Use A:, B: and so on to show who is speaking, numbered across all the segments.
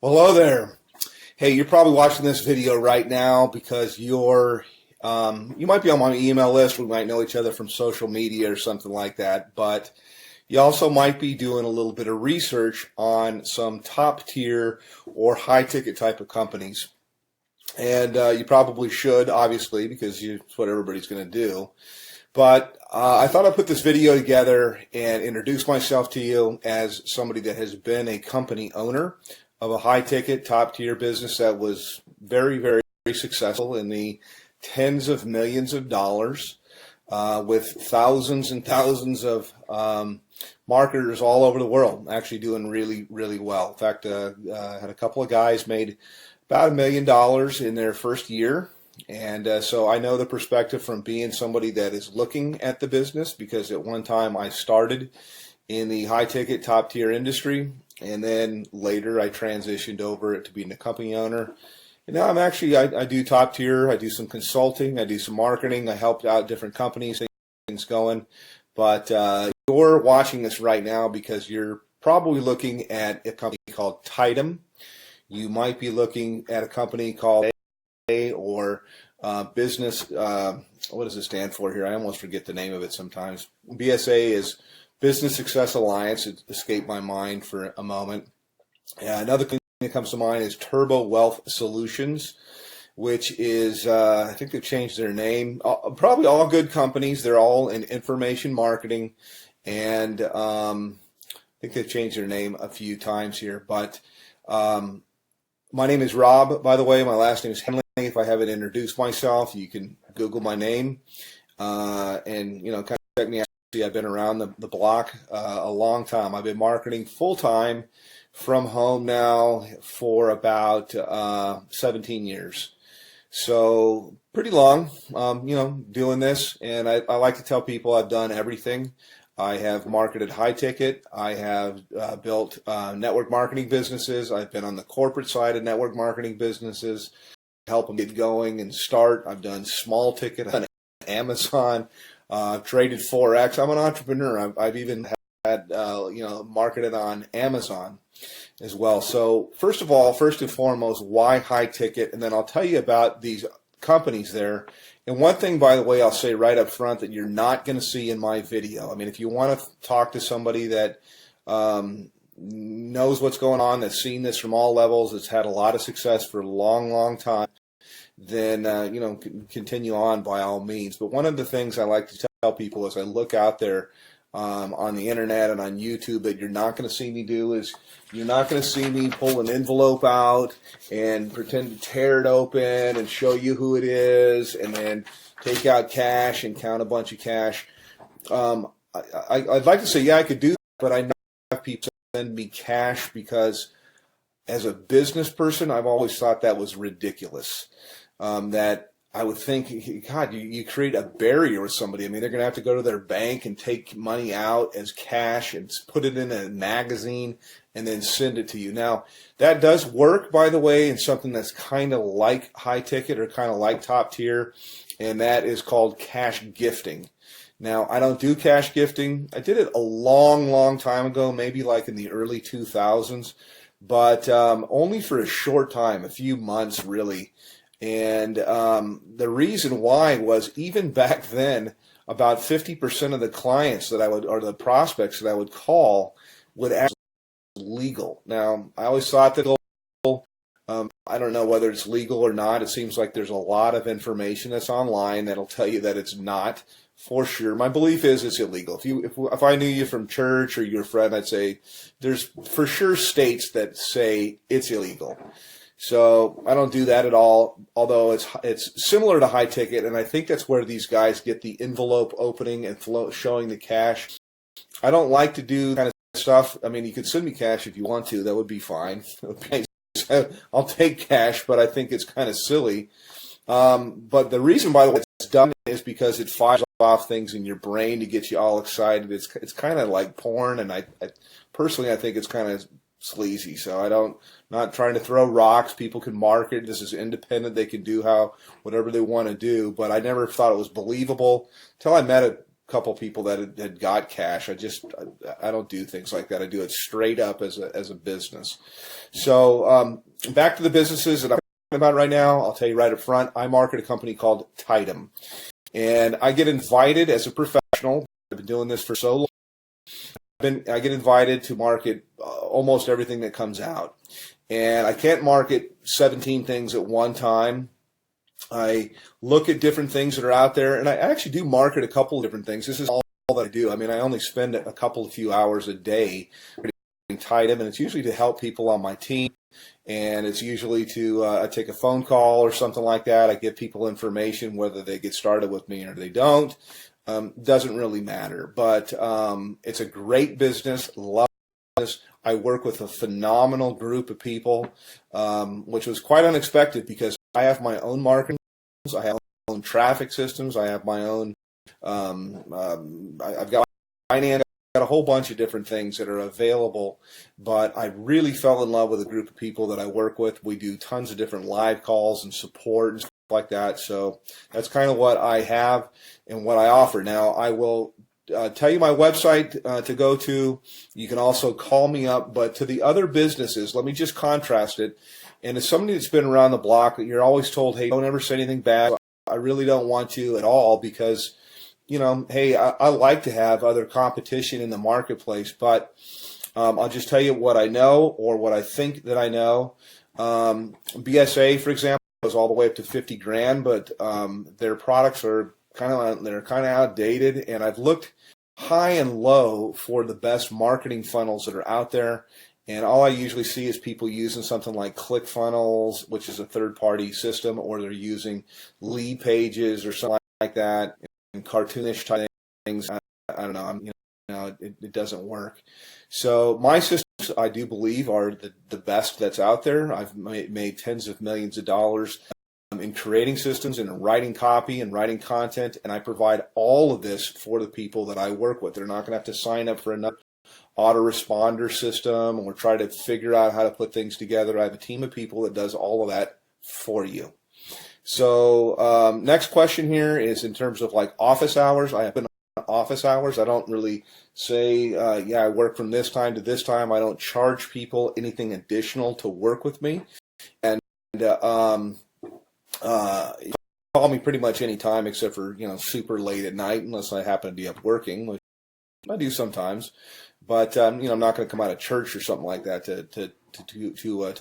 A: Hello there. Hey, you're probably watching this video right now because you might be on my email list. We might know each other from social media or something like that, but you also might be doing a little bit of research on some top tier or high ticket type of companies. And you probably should, obviously, because it's what everybody's going to do. But I thought I'd put this video together and introduce myself to you as somebody that has been a company owner of a high-ticket, top-tier business that was very, very successful in the tens of millions of dollars with thousands and thousands of marketers all over the world, actually doing really, really well. In fact, I had a couple of guys made about $1 million in their first year. And so I know the perspective from being somebody that is looking at the business, because at one time I started in the high-ticket, top-tier industry, and then later I transitioned over to being a company owner. And now I do top-tier, I do some consulting, I do some marketing, I helped out different companies, things going. But you're watching this right now because you're probably looking at a company called Tidem. You might be looking at a company called or business, what does it stand for here? I almost forget the name of it sometimes. BSA is Business Success Alliance. It escaped my mind for a moment. Another thing that comes to mind is Turbo Wealth Solutions, which is, I think they've changed their name. Probably all good companies. They're all in information marketing. And I think they've changed their name a few times here. But my name is Rob, by the way. My last name is Henley. If I haven't introduced myself, you can Google my name and, kind of check me out. I've been around the block a long time. I've been marketing full-time from home now for about 17 years. So pretty long, doing this. And I like to tell people I've done everything. I have marketed high ticket. I have built network marketing businesses. I've been on the corporate side of network marketing businesses, help them get going and start. I've done small ticket on Amazon. I've traded Forex. I'm an entrepreneur. I've even had, marketed on Amazon as well. So first and foremost, why high ticket? And then I'll tell you about these companies there. And one thing, by the way, I'll say right up front that you're not going to see in my video. I mean, if you want to talk to somebody that knows what's going on, that's seen this from all levels, that's had a lot of success for a long, long time, then, continue on by all means. But one of the things I like to tell people as I look out there on the internet and on YouTube that you're not going to see me do is you're not going to see me pull an envelope out and pretend to tear it open and show you who it is and then take out cash and count a bunch of cash. I'd like to say, yeah, I could do that, but I know people send me cash because as a business person, I've always thought that was ridiculous. That I would think, God, you create a barrier with somebody. I mean, they're going to have to go to their bank and take money out as cash and put it in a magazine and then send it to you. Now, that does work, by the way, in something that's kind of like high ticket or kind of like top tier, and that is called cash gifting. Now, I don't do cash gifting. I did it a long, long time ago, maybe like in the early 2000s, but only for a short time, a few months really. And the reason why was even back then, about 50% of the clients that I would, or the prospects that I would call, would ask legal. Now, I always thought that I don't know whether it's legal or not. It seems like there's a lot of information that's online that'll tell you that it's not for sure. My belief is it's illegal. If I knew you from church or you're a friend, I'd say there's for sure states that say it's illegal. So I don't do that at all, although it's similar to high ticket, and I think that's where these guys get the envelope opening and showing the cash. I don't like to do kind of stuff. I mean, you could send me cash if you want to. That would be fine. Okay, so I'll take cash, but I think it's kind of silly. But the reason, by the way, it's done is because it fires off things in your brain to get you all excited. It's kind of like porn, and I personally think it's kind of sleazy. So not trying to throw rocks. People can market. This is independent. They can do whatever they want to do. But I never thought it was believable until I met couple people that had got cash. I don't do things like that. I do it straight up as a business. So back to the businesses that I'm talking about right now. I'll tell you right up front. I market a company called Tidem, and I get invited as a professional. I've been doing this for so long. I get invited to market almost everything that comes out, and I can't market 17 things at one time. I look at different things that are out there, and I actually do market a couple of different things. This is all that I do. I mean, I only spend a few hours a day in Tidem, and it's usually to help people on my team, and it's usually to I take a phone call or something like that. I give people information, whether they get started with me or they don't. Doesn't really matter, but it's a great business. Love this. I work with a phenomenal group of people, which was quite unexpected because I have my own marketing. I have my own traffic systems. I have my own. I've got finance. I've got a whole bunch of different things that are available. But I really fell in love with a group of people that I work with. We do tons of different live calls and support and stuff like that. So that's kind of what I have and what I offer. Now I will tell you my website to go to. You can also call me up. But to the other businesses, let me just contrast it. And as somebody that's been around the block, you're always told, hey, don't ever say anything bad. I really don't want to at all because, you know, hey, I like to have other competition in the marketplace. But I'll just tell you what I know or what I think that I know. BSA, for example, goes all the way up to 50 grand, but their products are kind of outdated. And I've looked high and low for the best marketing funnels that are out there. And all I usually see is people using something like ClickFunnels, which is a third-party system, or they're using lead pages or something like that, and cartoonish type things. I don't know. It doesn't work. So my systems, I do believe, are the best that's out there. I've made tens of millions of dollars in creating systems and in writing copy and writing content, and I provide all of this for the people that I work with. They're not going to have to sign up for another autoresponder system or try to figure out how to put things together. I have a team of people that does all of that for you. So next question here is in terms of like office hours. I have been on office hours. I don't really say, yeah, I work from this time to this time. I don't charge people anything additional to work with me. And you call me pretty much any time except for, you know, super late at night unless I happen to be up working, which I do sometimes. But you know, I'm not going to come out of church or something like that to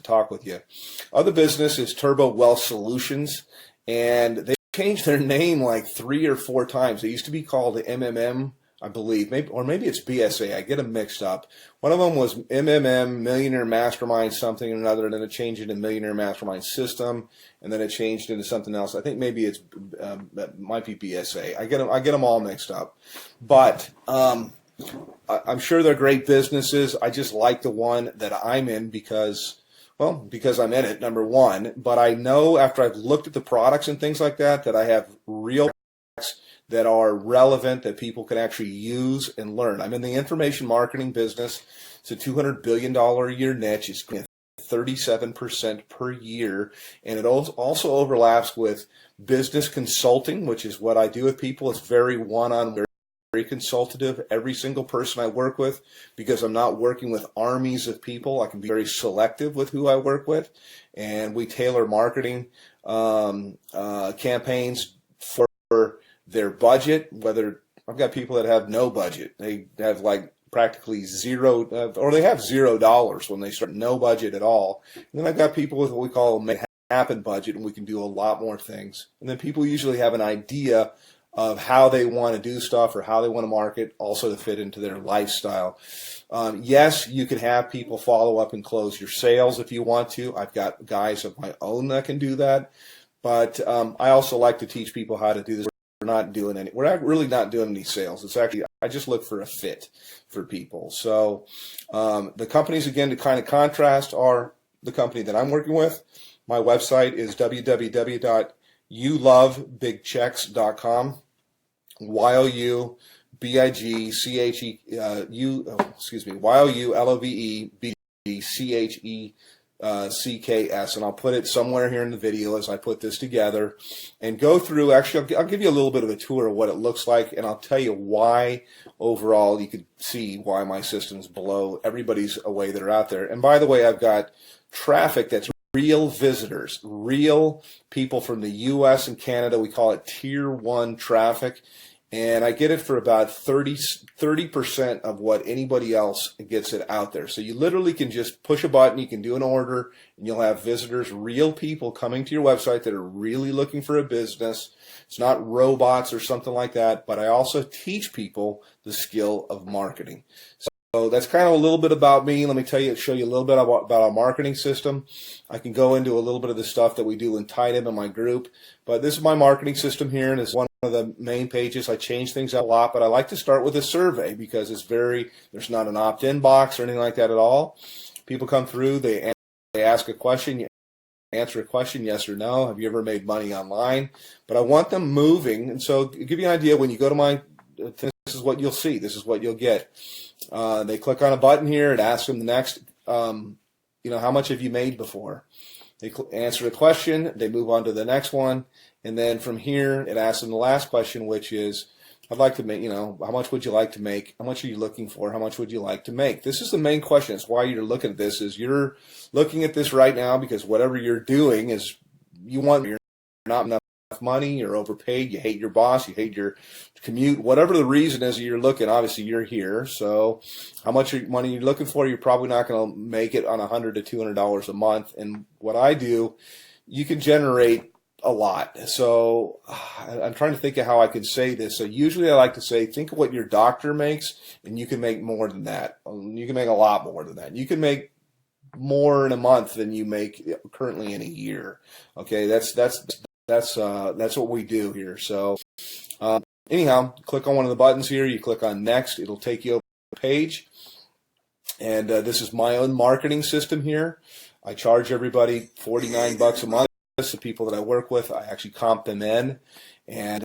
A: talk with you. Other business is Turbo Wealth Solutions, and they changed their name like 3 or 4 times. They used to be called the MMM, I believe, maybe it's BSA. I get them mixed up. One of them was MMM, Millionaire Mastermind something or another, and then it changed into Millionaire Mastermind System, and then it changed into something else. I think maybe it might be BSA. I get them all mixed up, but I'm sure they're great businesses. I just like the one that I'm in because I'm in it, number one. But I know after I've looked at the products and things like that, that I have real products that are relevant that people can actually use and learn. I'm in the information marketing business. It's a $200 billion a year niche. It's 37% per year. And it also overlaps with business consulting, which is what I do with people. It's very one-on-one. Very consultative, every single person I work with, because I'm not working with armies of people. I can be very selective with who I work with, and we tailor marketing campaigns for their budget. Whether I've got people that have no budget, they have like practically zero, or they have $0 when they start, no budget at all. And then I've got people with what we call a make happen budget, and we can do a lot more things. And then people usually have an idea of how they want to do stuff or how they want to market, also to fit into their lifestyle. Yes, you can have people follow up and close your sales if you want to. I've got guys of my own that can do that. But I also like to teach people how to do this. We're not really not doing any sales. It's actually, I just look for a fit for people. So the companies, again, to kind of contrast, are the company that I'm working with. My website is www.youlovebigchecks.com. YOULOVEBGCHECKS.com. CKS, and I'll put it somewhere here in the video as I put this together and go through. Actually, I'll give you a little bit of a tour of what it looks like, and I'll tell you why overall you could see why my system's below everybody's away that are out there. And by the way, I've got traffic that's real visitors, real people from the U.S. and Canada. We call it Tier 1 traffic. And I get it for about 30% of what anybody else gets it out there. So you literally can just push a button, you can do an order, and you'll have visitors, real people coming to your website that are really looking for a business. It's not robots or something like that, but I also teach people the skill of marketing. So that's kind of a little bit about me. Let me show you a little bit about our marketing system. I can go into a little bit of the stuff that we do in Tidem in my group, but this is my marketing system here, and it's one of the main pages. I change things up a lot, but I like to start with a survey because there's not an opt-in box or anything like that at all. People come through, they ask a question, you answer a question, yes or no. Have you ever made money online? But I want them moving, and so to give you an idea, when you go to this is what you'll see. This is what you'll get. They click on a button here. It asks them the next, how much have you made before? They answer the question. They move on to the next one. And then from here, it asks them the last question, which is, I'd like to make, how much would you like to make? How much are you looking for? How much would you like to make? This is the main question. It's why you're looking at this, is you're looking at this right now because whatever you're doing is you're not enough money, you're overpaid, you hate your boss, you hate your commute, whatever the reason is you're looking, obviously you're here. So how much money you're looking for, you're probably not going to make it on $100 to $200 a month. And what I do, you can generate a lot. So I'm trying to think of how I can say this. So usually I like to say, think of what your doctor makes, and you can make more than that. You can make a lot more than that. You can make more in a month than you make currently in a year. Okay, that's what we do here. So anyhow, click on one of the buttons here. You click on next. It'll take you over to the page. And this is my own marketing system here. I charge everybody $49 a month. The people that I work with, I actually comp them in. And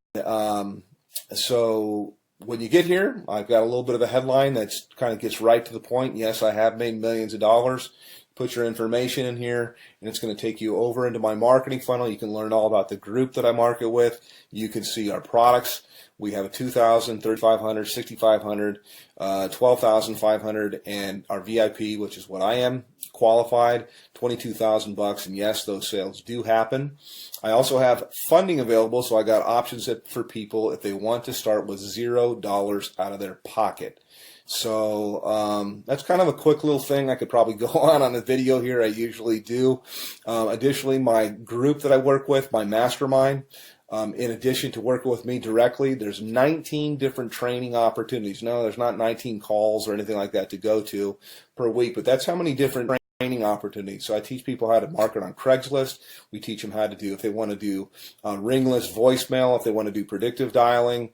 A: so when you get here, I've got a little bit of a headline that kind of gets right to the point. Yes, I have made millions of dollars. Put your information in here, and it's going to take you over into my marketing funnel. You can learn all about the group that I market with. You can see our products. We have a $2,000, $3,500, $6,500, $12,500, and our VIP, which is what I am, qualified, $22,000. And yes, those sales do happen. I also have funding available, so I got options for people if they want to start with $0 out of their pocket. So that's kind of a quick little thing. I could probably go on a video here. I usually do. Additionally, my group that I work with, my mastermind, in addition to working with me directly, there's 19 different training opportunities. No, there's not 19 calls or anything like that to go to per week, but that's how many different training opportunities. So I teach people how to market on Craigslist. We teach them how to do, if they want to do ringless voicemail, if they want to do predictive dialing,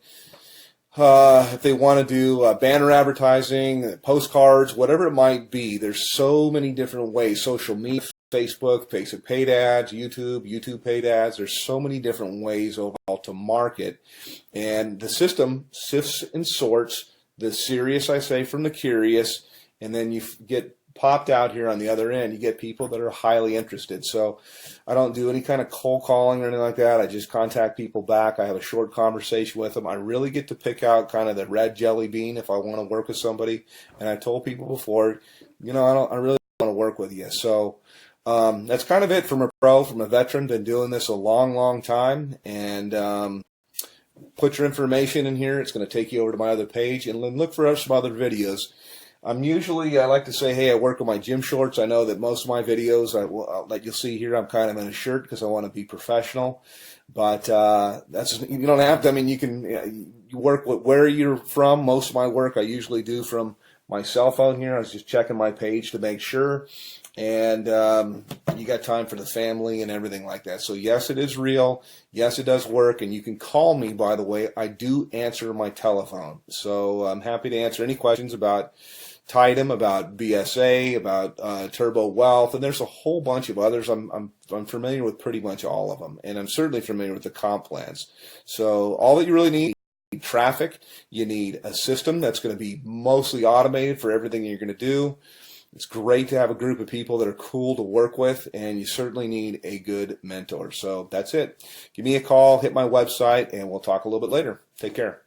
A: if they want to do banner advertising, postcards, whatever it might be. There's so many different ways. Social media, Facebook paid ads, YouTube paid ads. There's so many different ways overall to market. And the system sifts and sorts the serious, I say, from the curious, and then you get popped out here on the other end. You get people that are highly interested. So I don't do any kind of cold calling or anything like that. I just contact people back. I have a short conversation with them. I really get to pick out kind of the red jelly bean if I want to work with somebody. And I told people before, I really want to work with you. So that's kind of it from a veteran. Been doing this a long, long time. And put your information in here. It's going to take you over to my other page. And then look for some other videos. I like to say, hey, I work in my gym shorts. I know that most of my videos that you'll see here, I'm kind of in a shirt because I want to be professional. But you don't have to. I mean, you work with where you're from. Most of my work I usually do from my cell phone here. I was just checking my page to make sure. And you got time for the family and everything like that. So yes, it is real. Yes, it does work. And you can call me, by the way. I do answer my telephone. So I'm happy to answer any questions about Tidem, about BSA, about Turbo Wealth, and there's a whole bunch of others. I'm familiar with pretty much all of them, and I'm certainly familiar with the comp plans. So all that you really need traffic. You need a system that's going to be mostly automated for everything you're going to do. It's great to have a group of people that are cool to work with, and you certainly need a good mentor. So that's it. Give me a call, hit my website, and we'll talk a little bit later. Take care.